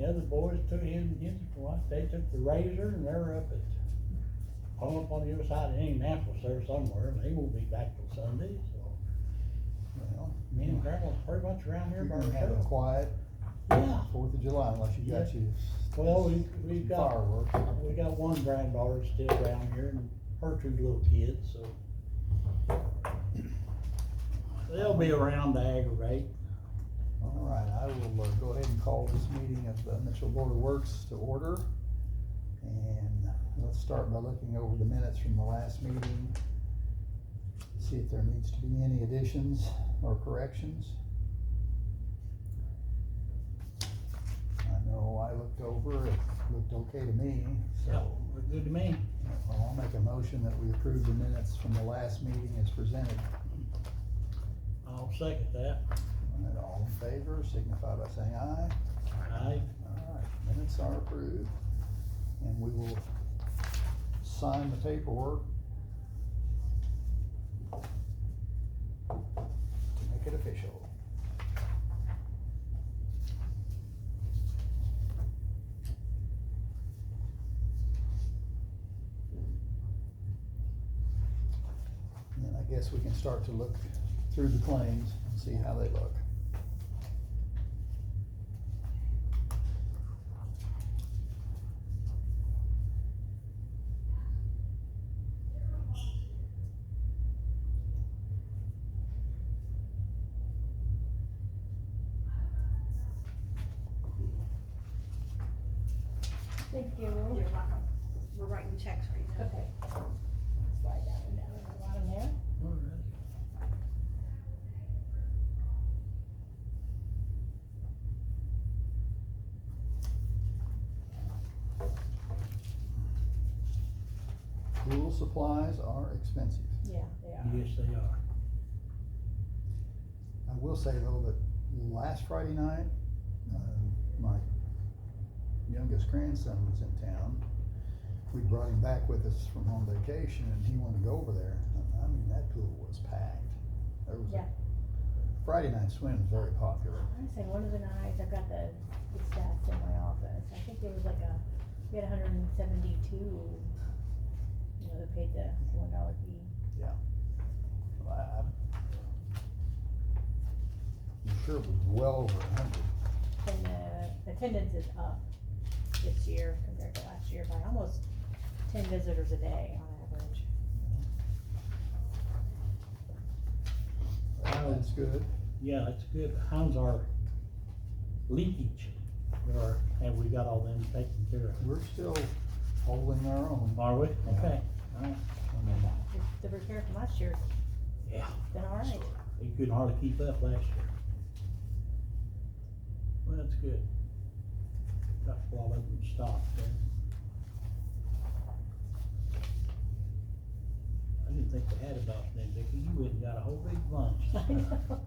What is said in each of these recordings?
the other boys took they took the razor and they're up on the other side of Indianapolis there somewhere, and they won't be back till Sunday, so. Well, Me and Grandma's pretty much around here by you're gonna have a ourselves. quiet Yeah, 4th of July unless you got Yeah. you well, we've got, fireworks. we got one granddaughter still around here and her two little kids, so. They'll be around to aggravate. All right, I will go ahead and call this meeting of the Mitchell Board of Works to order. And let's start by looking over the minutes from the last meeting. See if there needs to be any additions or corrections. I know I looked over, it looked okay to me, Yeah, so look good to me. I'll make a motion that we approve the minutes from the last meeting as presented. I'll second that. And all in favor, signify by saying aye. Aye. All right, minutes are approved. And we will sign the paperwork to make it official. And then I guess we can start to look through the claims and see how they look. Thank you. You're welcome. We're writing checks right now. Okay. Slide that one down at the bottom there. All right. Pool supplies are expensive. Yeah, they are. Yes, they are. I will say though that last Friday night, my youngest grandson was in town. We brought him back with us from on vacation and he wanted to go over there. I mean, that pool was packed. There was Yeah. Friday night swim was very popular. I said one of the nights, I've got the stats in my office. I think there was we had 172, that paid the $1 fee. I'm sure it was well over 100. And the attendance is up this year compared to last year by almost 10 visitors a day on average. That's good. Yeah, that's good. How's our leakage? Have we got all them taken care of? We're still holding our own. Are we? Okay, all right. The repair from last year's Yeah. been all right. You couldn't hardly keep up last year. Well, that's good. Got a lot of them stopped there. I didn't think they had enough then, Vicky. You went and got a whole big bunch. I know.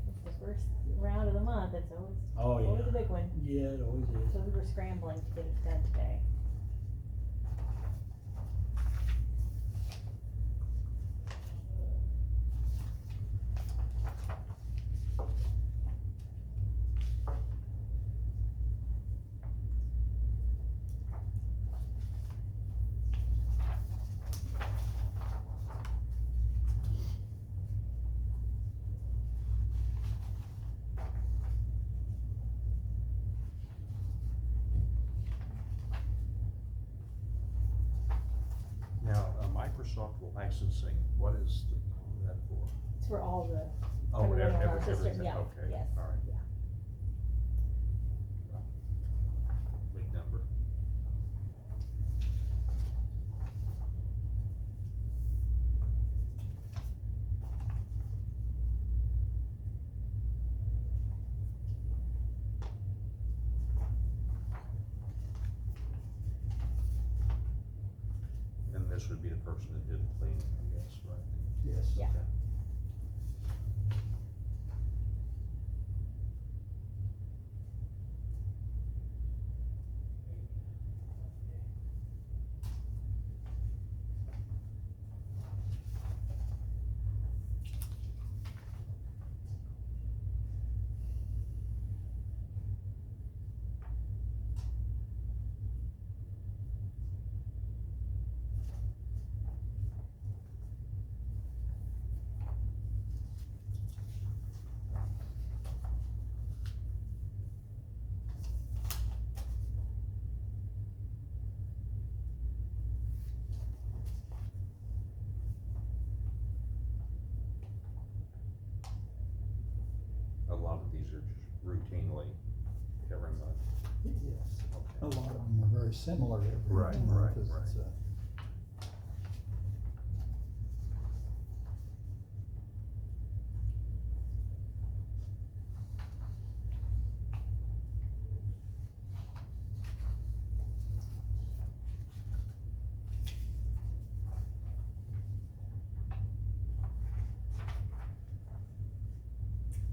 It's the first round of the month, it's always, Oh, always yeah. a big one. Yeah, it always is. So we were scrambling to get it done today. Now, Microsoft licensing, what is that for? It's for all the, Oh, everyone on our everything, system, yeah, okay, yes, all right. yeah. Big number. And this would be the person that did the cleaning, I guess, right? Yes. Yeah. Okay. A lot of them are very similar every Right, month, right, it's, right.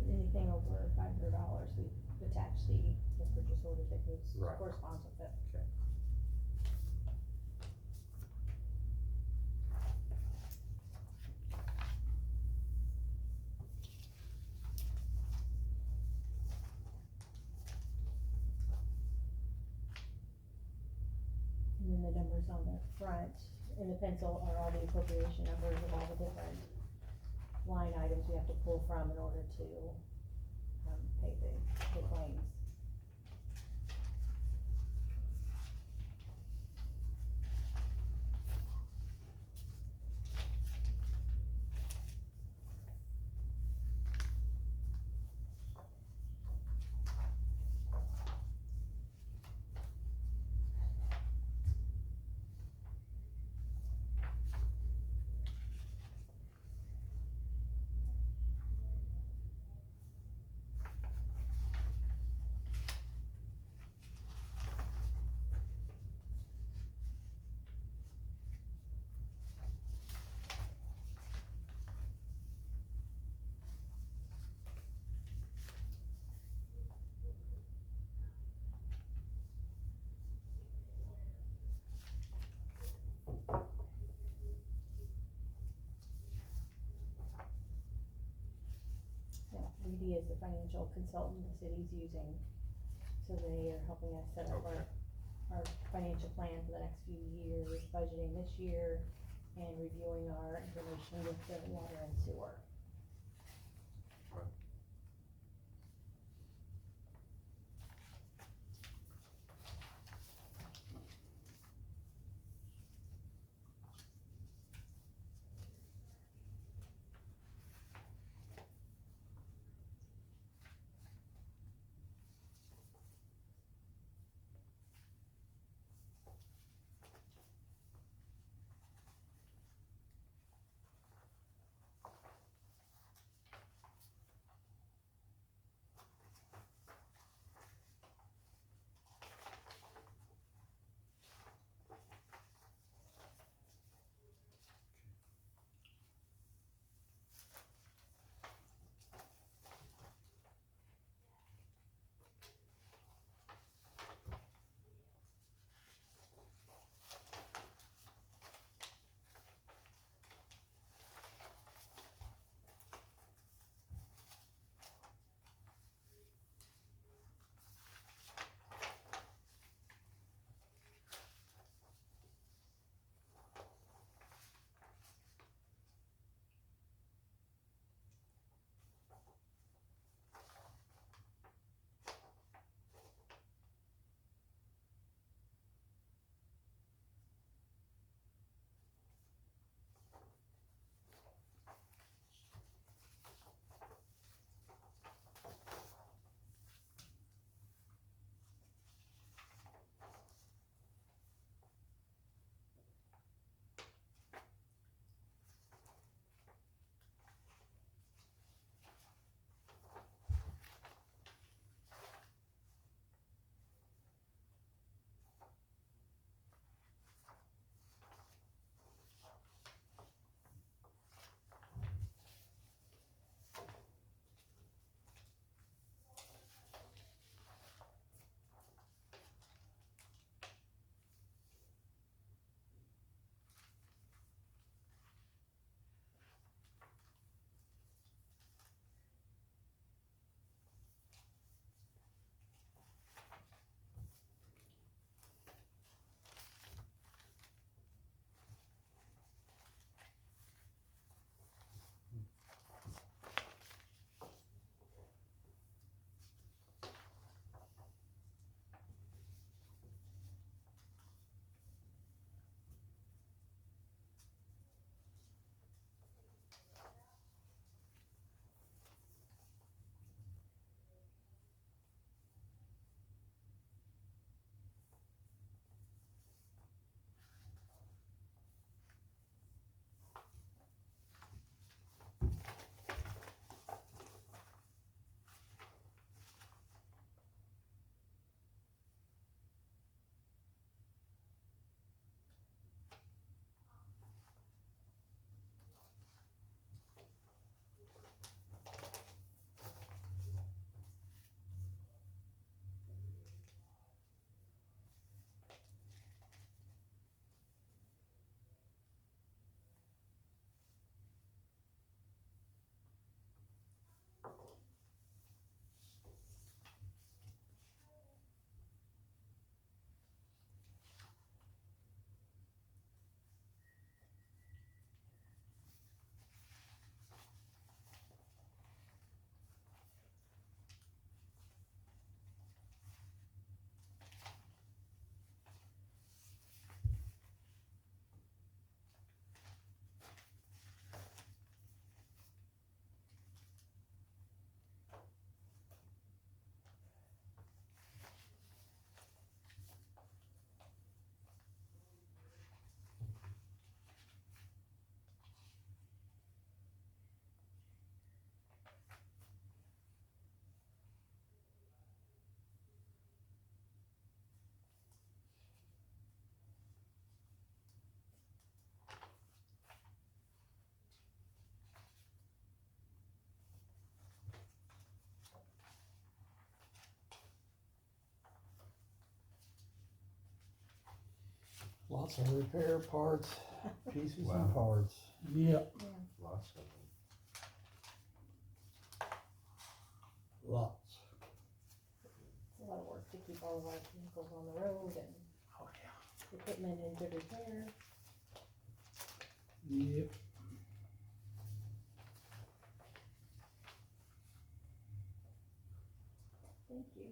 Anything over $500, we attach the purchase order that goes, Right. corresponds with it. Okay. And then the numbers on the front, in the pencil, are all the appropriation numbers of all the different line items we have to pull from in order to, pay the claims. Yeah, Reedy is the financial consultant the city's using, so they are helping us set up our financial plan for the next few years, budgeting this year, and reviewing our information with the water and sewer. Lots of repair parts, pieces Wow. and parts. Yep, Lots of them. lots. It's a lot of work to keep all of our vehicles on the road and Oh, yeah. equipment in good repair. Yep. Thank you.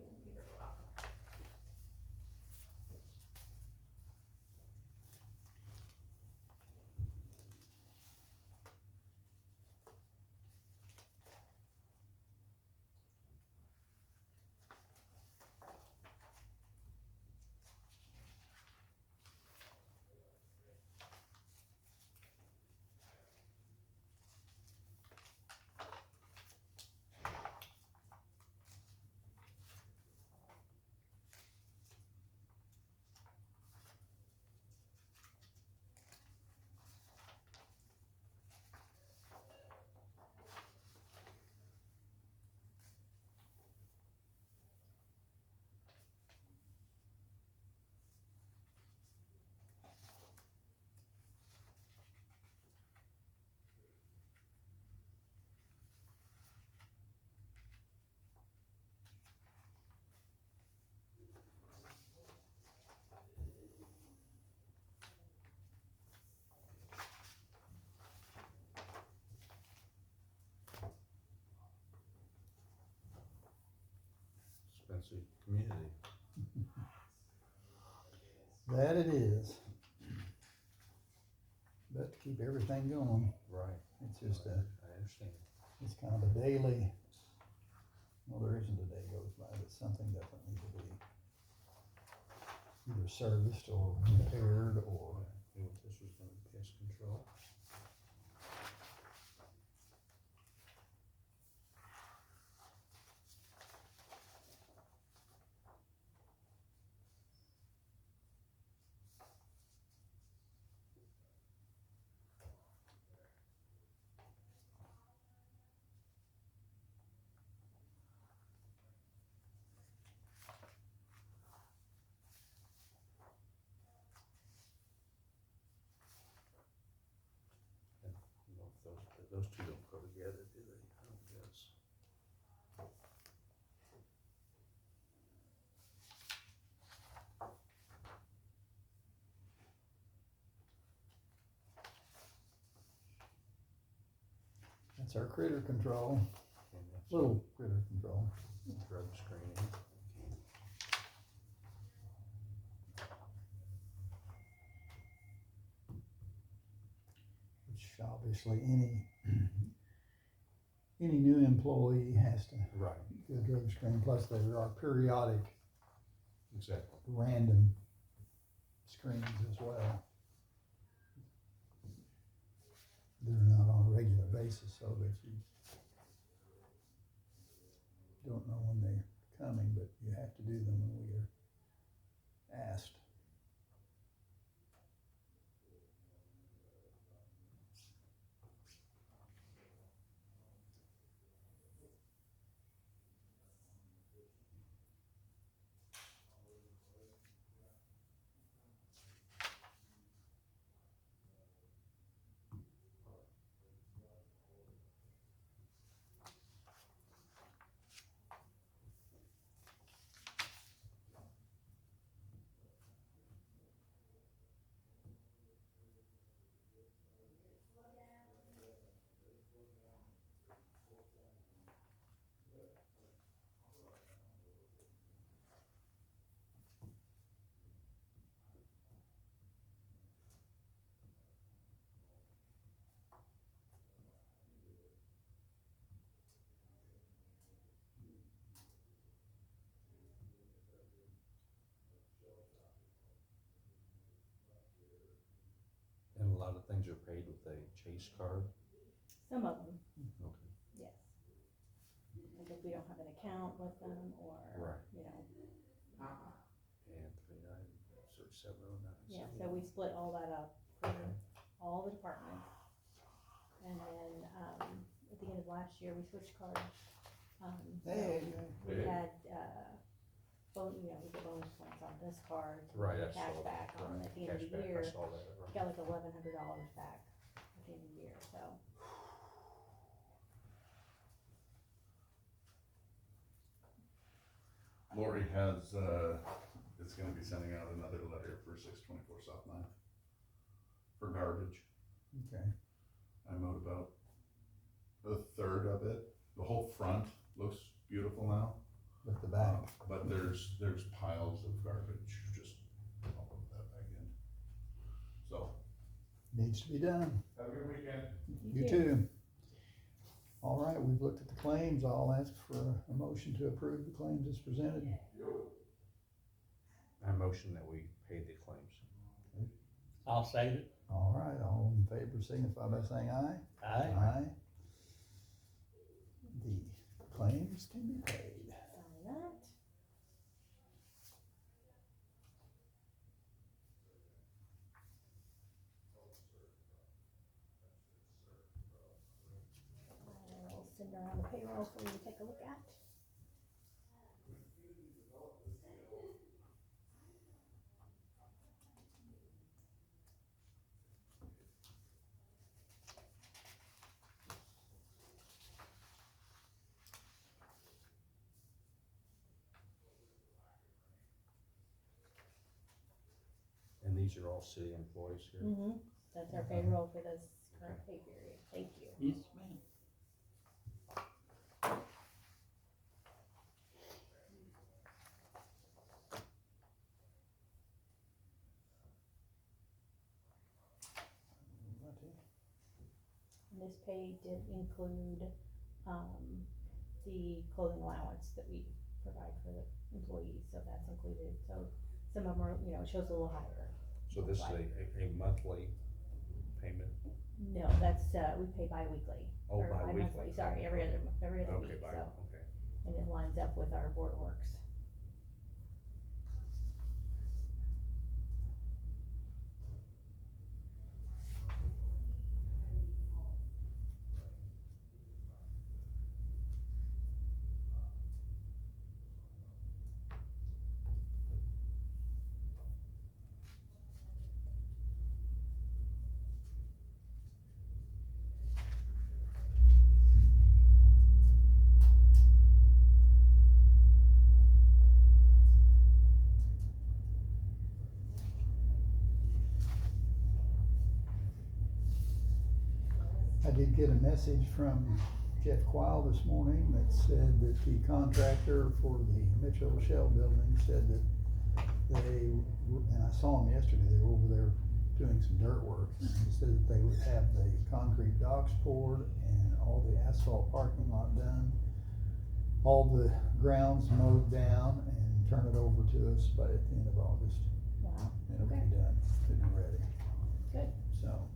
Expensive community. That it is. But to keep everything going, Right. it's just I understand. it's kind of a daily, well, there isn't a day goes by that something doesn't need to be either serviced or repaired or, Knew what this was gonna be pest control. And, you know, if those two don't go together, do they? I don't guess. that's our critter control, And that's little critter control. drug screening. Which obviously any new employee has to Right, do a drug screen, plus there are periodic exactly. random screens as well. They're not on a regular basis, so that you don't know when they're coming, but you have to do them when we are asked. And a lot of things are paid with a Chase card. Some of them, Okay. yes. Like if we don't have an account with them or, Right. you know, And 3709. yeah, so we split all that up for all the departments. And then, at the end of last year, we switched cards. Hey, We Hey. had, we get bonus points on this card, Right, I cash saw back that, on right, at the end of the cashback, year. I saw that, right. Got like $1,100 back at the end of the year, so. Lori has, is gonna be sending out another letter for 624 South Ninth for garbage. Okay, I mowed about a third of it. The whole front looks beautiful now. but the back, But there's piles of garbage just all over that back end. So, needs to be done. have a good weekend. You too. All right, we've looked at the claims. I'll ask for a motion to approve the claims as presented. I motion that we pay the claims. I'll save it. All right, all in favor signify by saying aye. Aye. The claims can be paid. Sign that. I'll send around the payroll for you to take a look at. And these are all city employees here? Mm-hmm, that's our payroll for this current pay period, thank you. Yes, ma'am. And this pay did include, the clothing allowance that we provide for the employees, so that's included, so some of them are, it shows a little higher. So this is a monthly payment? No, that's, we pay bi-weekly. Oh, or bi-weekly. bi-monthly, sorry, every other Okay, week, bye, so, okay. and it lines up with our board of works. I did get a message from Jeff Quile this morning that said that the contractor for the Mitchell Shell building said that and I saw him yesterday, they were over there doing some dirt work. And he said that they would have the concrete docks poured and all the asphalt parking lot done, all the grounds mowed down and turn it over to us by at the end of August. Wow, And it'll okay, be done, it'll be ready, good. so.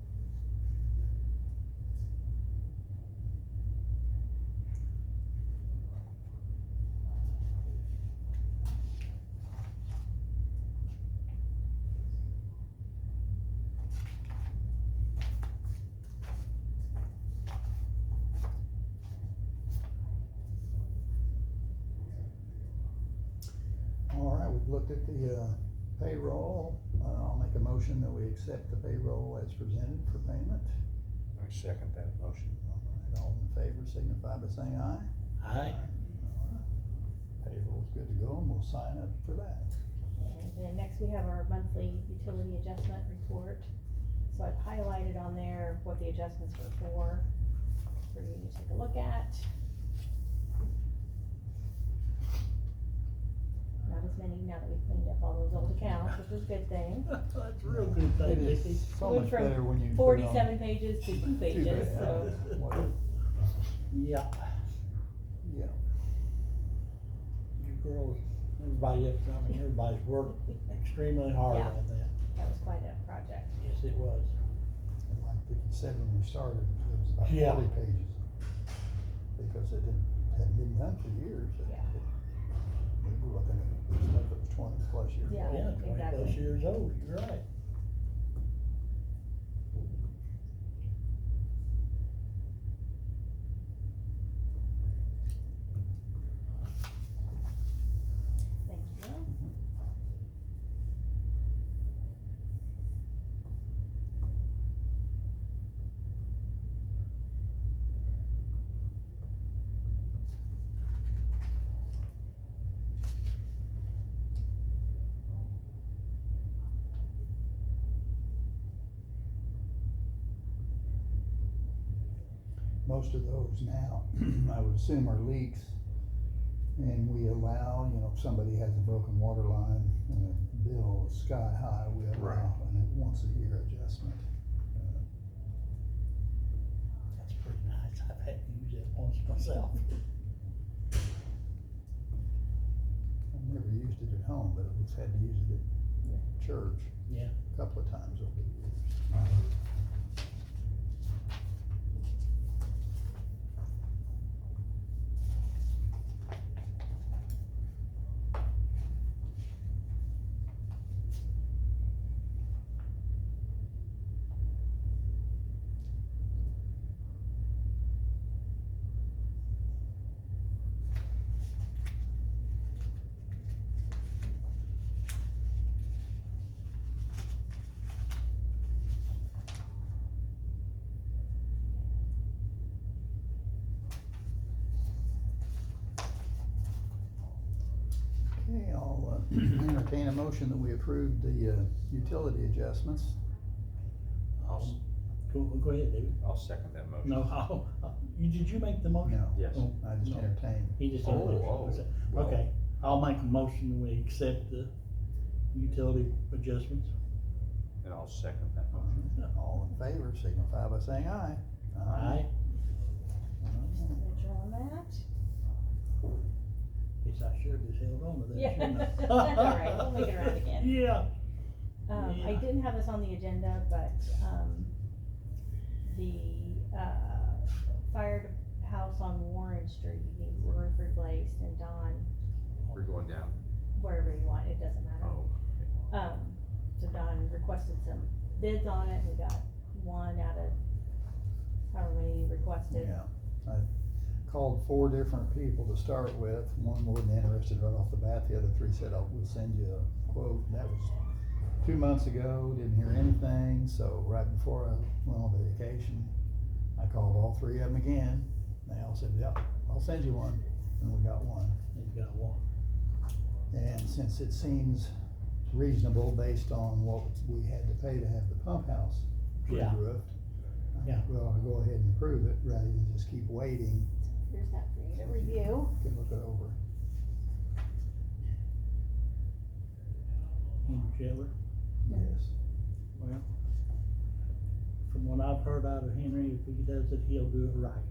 All right, we've looked at the payroll. I'll make a motion that we accept the payroll as presented for payment. I second that motion. All right, all in favor signify by saying aye. Aye. All right. Payroll's good to go and we'll sign up for that. And then next we have our monthly utility adjustment report. So I've highlighted on there what the adjustments were for you to take a look at. Not as many now that we've cleaned up all those old accounts, which is a good thing. That's a real good It thing, is Vicky. so Went much from better when you. put on 47 pages to 2 pages, pages, so. what- Yeah, Yeah, you girls, everybody else, everybody's worked extremely hard Yeah. on that. That was quite a project. Yes, it was. and like Vicky said when we started, it was about Yeah. 40 pages. Because it hadn't been done for years. Yeah. We were looking at stuff that was 20+ years Yeah. old. Yeah, 20+ exactly. years old, you're right. Thank you. most of those now, I would assume are leaks. And we allow, you know, if somebody has a broken water line and a bill is sky high, we Right. allow a once a year adjustment. That's pretty nice. I've had to use it once myself. I've never used it at home, but I've had to use it at church Yeah. a couple of times over the years. Okay, I'll entertain a motion that we approve the utility adjustments. Go ahead, David. I'll second that motion. No, did you make the motion? No. Yes. Oh, I just no. entertained. He just. Oh, well. Okay, I'll make a motion that we accept the utility adjustments. And I'll second that motion. All in favor, signify by saying aye. Aye. Signature on that. Guess I should have just held on to that, Yeah, shouldn't I? that's all right, we'll make it around again. Yeah. I Yeah. didn't have this on the agenda, but, the, firehouse on Warren Street needs the roof replaced, and Don, We're going down. wherever you want, it doesn't matter. Oh, So Don requested some bids on it, we got one out of however many you requested. Yeah, I called 4 different people to start with. One wasn't interested right off the bat, the other 3 said, "Oh, we'll send you a quote." That was 2 months ago, didn't hear anything, so right before I went on vacation, I called all 3 of them again. They all said, "Yep, I'll send you one," and we got one. He's got one. And since it seems reasonable based on what we had to pay to have the pump house Yeah. re-roofed, I Yeah. think we ought to go ahead and approve it rather than just keep waiting. Here's that for you to review. Can look it over. Henry Shetler. Yes. Well, from what I've heard out of Henry, if he does it, he'll do it right.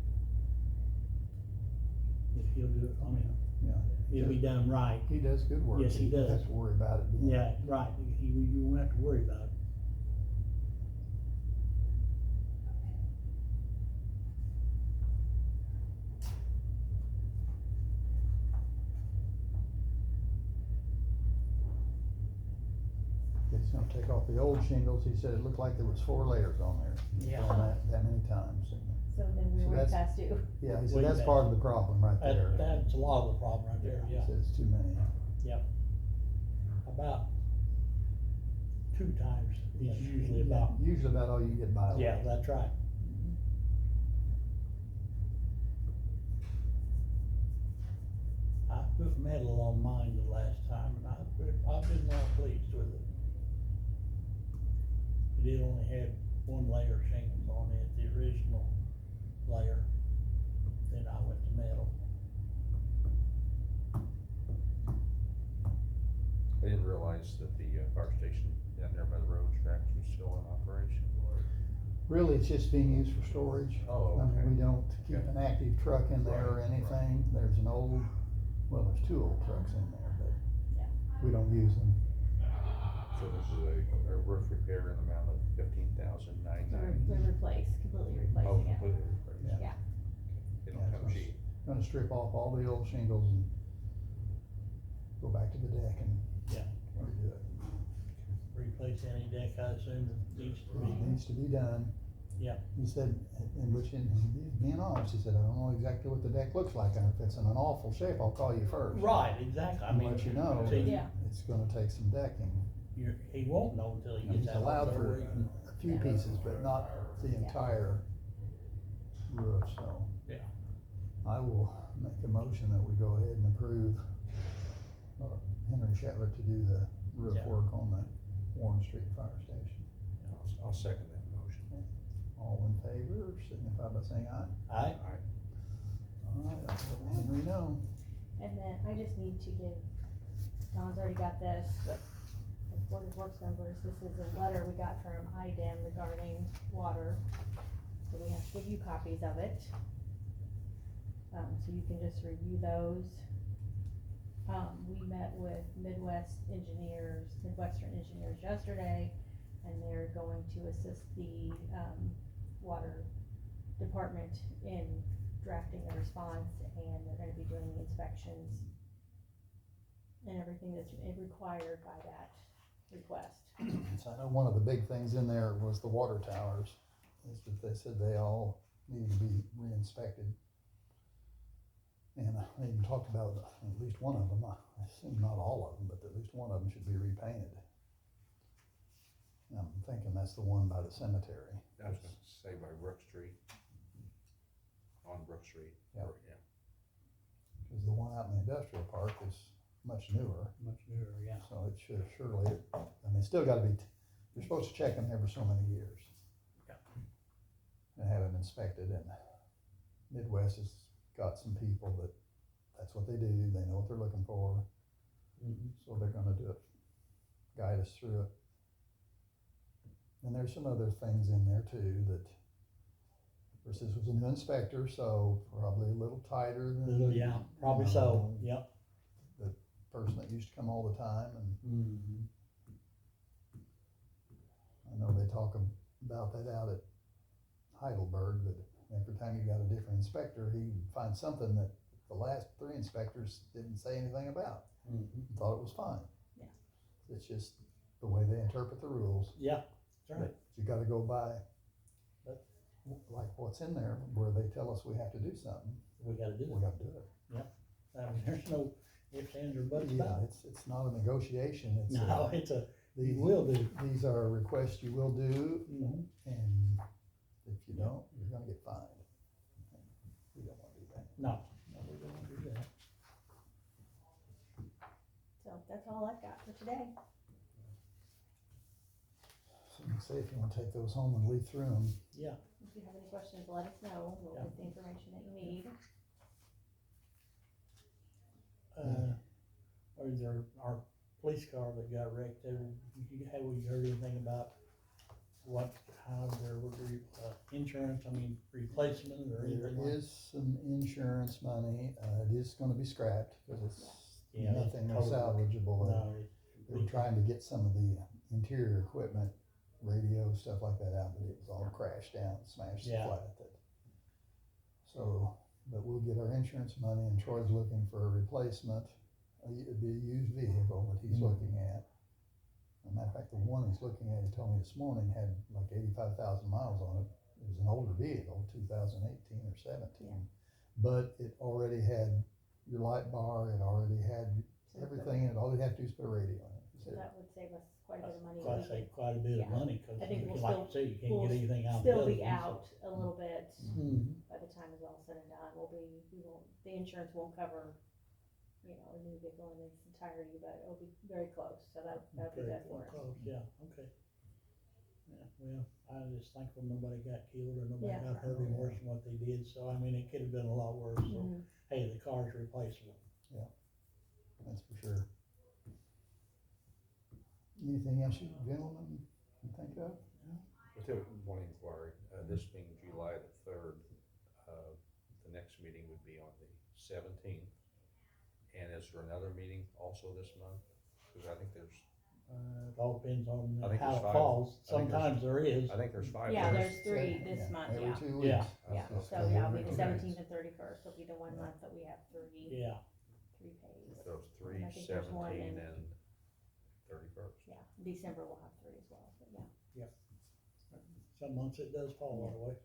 If he'll do it, I mean, Yeah. it'll be done right. He does good work. Yes, he You don't does. have to worry about it being. Yeah, right, you won't have to worry about it. He's gonna take off the old shingles. He said it looked like there was 4 layers on there. He's Yeah. done that many times. So then we So were that's- past due. Yeah, he Way said that's back. part of the problem right there. That's a lot of the problem right there, He yeah. said it's too many. About 2 times is usually about, Usually about all you get by. with. yeah, that's right. I put metal on mine the last time, and I've been well pleased with it. It did only have 1 layer of shingles on it, the original layer, then I went to metal. I didn't realize that the fire station down there by the railroad tracks was still in operation. Really, it's just being used for storage. Oh, I mean, okay. we don't keep Okay. an active truck in there or Right, right. anything. There's an old, well, there's 2 old trucks in there, but Yeah. we don't use them. So this is a roof repair in the amount of $15,990. We replaced, completely Oh, replacing it. completely replaced. Yeah. They Yeah, don't come it's cheap. Gonna strip off all the old shingles and go back to the deck and Yeah. redo it. Replace any deck, I assume, that needs to It be, needs to be done. Yeah. He said, he's being honest, he said, "I don't know exactly what the deck looks like, and if it's in an awful shape, I'll call you first." right, exactly, I And mean. let you know, see, that Yeah. it's gonna take some decking. he won't know until he He's gets out allowed there for where he can- a few pieces, but not the Yeah. entire roof, so. Yeah. I will make a motion that we go ahead and approve Henry Shetler to do the roof Yeah. work on the Warren Street Fire Station. I'll second that motion. All in favor, signify by saying aye. Alright, Alright, I'll let Henry know. And then I just need to give, Don's already got this, but as Board of Works members, this is a letter we got from IDEM regarding water. So we have to give you copies of it. So you can just review those. We met with Midwestern Engineers yesterday, and they're going to assist the, water department in drafting a response, and they're gonna be doing the inspections and everything that's required by that request. So I know one of the big things in there was the water towers, is that they said they all needed to be re-inspected. And they even talked about at least one of them, I assume not all of them, but at least one of them should be repainted. And I'm thinking that's the one by the cemetery. I was gonna say by Brook Street. On Brook Street. Yeah. Or, yeah. Cause the one out in the industrial park is much newer, much newer, yeah. so it should surely, I mean, it's still gotta be, you're supposed to check them every so many years. Yeah. And have them inspected, and Midwest has got some people that, that's what they do, they know what they're looking for, so they're gonna do it, guide us through it. And there's some other things in there too that, of course, this was a new inspector, so probably a little tighter than. Yeah, probably so, yep. The person that used to come all the time, and I know they talk about that out at Heidelberg, that every time you got a different inspector, he finds something that the last 3 inspectors didn't say anything about, thought it was fine. Yeah. It's just the way they interpret the rules. Yeah, that's right. But you gotta go by, like what's in there, where they tell us we have to do something, We gotta do we gotta do it. it. I mean, there's no ifs, ands, or buts Yeah, about it. it's not a negotiation, it's No, it's a, these, you will do. these are requests you will do, Mhm. and if you don't, you're gonna get fined. We don't wanna do that. No, we don't wanna do that. So that's all I've got for today. So you say if you wanna take those home and leaf through them, Yeah, If you have any questions, let us know, we'll get the information that you need. or there, our police car that got wrecked there, have you heard anything about how there would be, insurance, I mean, replacement or anything there like? is some insurance money, it is gonna be scrapped, cause it's Yeah, it's nothing totally- salvageable. No, They're trying to get some of the interior equipment, radio, stuff like that out, but it was all crashed down, smashed Yeah. flat. So, but we'll get our insurance money, and Troy's looking for a replacement. It'd be a used vehicle that he's looking at. As a matter of fact, the one he's looking at, he told me this morning, had like 85,000 miles on it. It was an older vehicle, 2018 or 17. But it already had your light bar, it already had everything, and all you'd have to do is put a radio in it. He So said, that would save us quite a bit of money. Quite We could quite a bit of yeah. money, cause I think we'll like still- you say, you can't we'll get anything out. of Still the be other out a little bit ones. by the time it's all said and done, the insurance won't cover, a new vehicle in its entirety, but it'll be very close, so that'd be Very good for us. close, yeah, okay. Yeah, well, I just thankful nobody got killed or nobody Yeah. got hurt any worse than what they did, so I mean, it could have been a lot worse, so, Mhm. hey, the car's replaceable. that's for sure. Anything else you gentlemen can think of? But there was one inquiry, this being July the 3rd, the next meeting would be on the 17th. And is there another meeting also this month? Cause I think there's, It all depends on I think how there's it 5. falls, I think there's- sometimes there is. I think there's 5. Yeah, days. there's 3 this month, Every yeah. 2 weeks. Yeah. Yeah, That's so good. yeah, it'll be the Okay. 17th and 31st, will be the one month that we have 3 Yeah, pays. Those And 3, I think there's one 17 in- and 31st. Yeah, December we'll have 3 as well, but yeah. some months it does fall that way.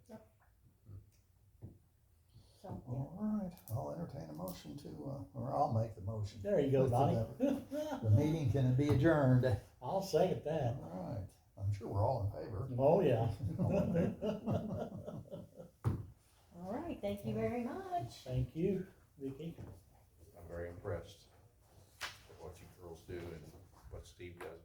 So, yeah, All right, I'll entertain a motion to, or I'll make the motion. There you go, With Donnie. The meeting can be adjourned. I'll second that. All right, I'm sure we're all in favor. Oh, yeah. all right, thank you very much. Thank you, Vicky. I'm very impressed with what you girls do and what Steve does